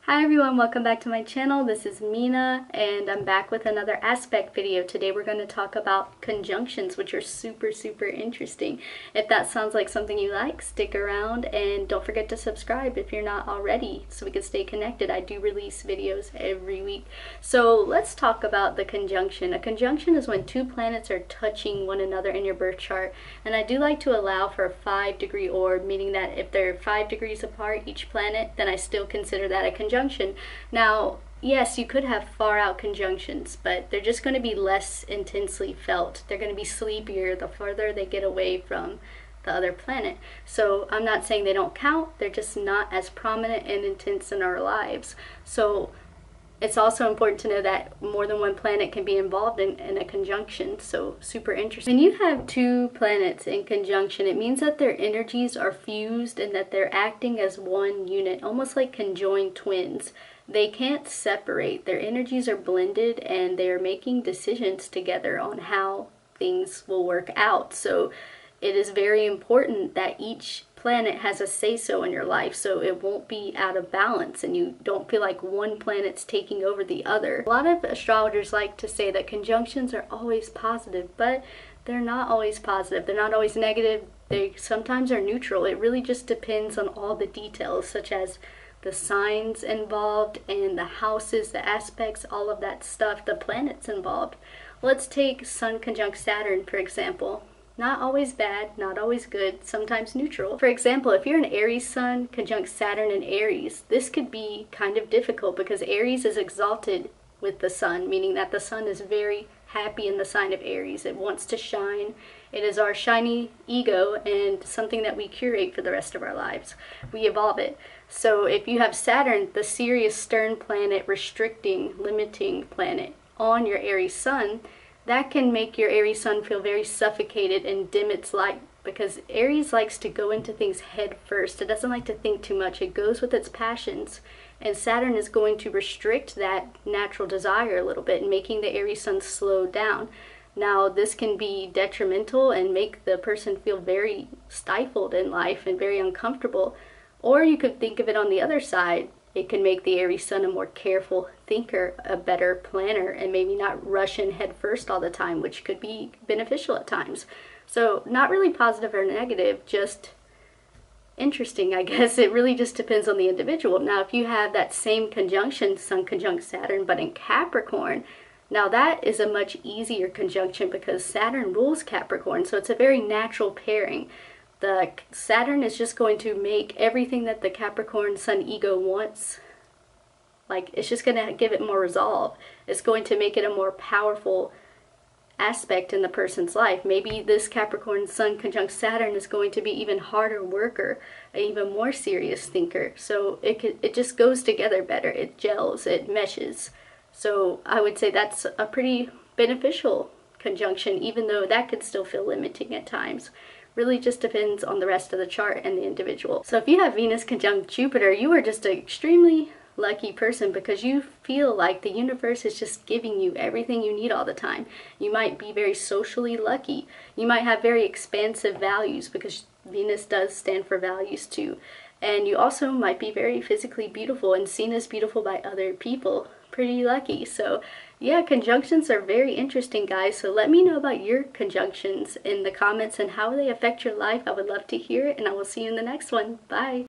Hi everyone, welcome back to my channel. This is Mina and I'm back with another aspect video. Today we're going to talk about conjunctions, which are super interesting. If that sounds like something you like, stick around and don't forget to subscribe if you're not already so we can stay connected. I do release videos every week. So let's talk about the conjunction. A conjunction is when two planets are touching one another in your birth chart, and I do like to allow for a 5-degree orb, meaning that if they're 5 degrees apart each planet, then I still consider that a conjunction. Now, yes, you could have far out conjunctions, but they're just going to be less intensely felt. They're going to be sleepier the farther they get away from the other planet. So I'm not saying they don't count, they're just not as prominent and intense in our lives. So it's also important to know that more than one planet can be involved in a conjunction, so super interesting. When you have two planets in conjunction, it means that their energies are fused and that they're acting as one unit, almost like conjoined twins. They can't separate. Their energies are blended and they're making decisions together on how things will work out. So it is very important that each planet has a say-so in your life, so it won't be out of balance and you don't feel like one planet's taking over the other. A lot of astrologers like to say that conjunctions are always positive, but they're not always positive. They're not always negative. They sometimes are neutral. It really just depends on all the details, such as the signs involved and the houses, the aspects, all of that stuff, the planets involved. Let's take Sun conjunct Saturn, for example. Not always bad, not always good, sometimes neutral. For example, if you're an Aries sun conjunct Saturn in Aries, this could be kind of difficult because Aries is exalted with the sun, meaning that the sun is very happy in the sign of Aries. It wants to shine. It is our shiny ego and something that we curate for the rest of our lives. We evolve it. So if you have Saturn, the serious, stern planet, restricting, limiting planet, on your Aries sun, that can make your Aries sun feel very suffocated and dim its light, because Aries likes to go into things head first. It doesn't like to think too much. It goes with its passions, and Saturn is going to restrict that natural desire a little bit, making the Aries sun slow down. Now, this can be detrimental and make the person feel very stifled in life and very uncomfortable. Or you could think of it on the other side. It can make the Aries sun a more careful thinker, a better planner, and maybe not rush in head first all the time, which could be beneficial at times. So not really positive or negative, just interesting, I guess. It really just depends on the individual. Now, if you have that same conjunction, Sun conjunct Saturn, but in Capricorn, now that is a much easier conjunction because Saturn rules Capricorn, so it's a very natural pairing. The Saturn is just going to make everything that the Capricorn Sun ego wants, like, it's just going to give it more resolve. It's going to make it a more powerful aspect in the person's life. Maybe this Capricorn Sun conjunct Saturn is going to be even harder worker, an even more serious thinker. So it just goes together better. It gels, it meshes. So I would say that's a pretty beneficial conjunction, even though that could still feel limiting at times. Really just depends on the rest of the chart and the individual. So if you have Venus conjunct Jupiter, you are just an extremely lucky person because you feel like the universe is just giving you everything you need all the time. You might be very socially lucky. You might have very expansive values because Venus does stand for values too. And you also might be very physically beautiful and seen as beautiful by other people. Pretty lucky. So yeah, conjunctions are very interesting, guys. So let me know about your conjunctions in the comments and how they affect your life. I would love to hear it, and I will see you in the next one. Bye.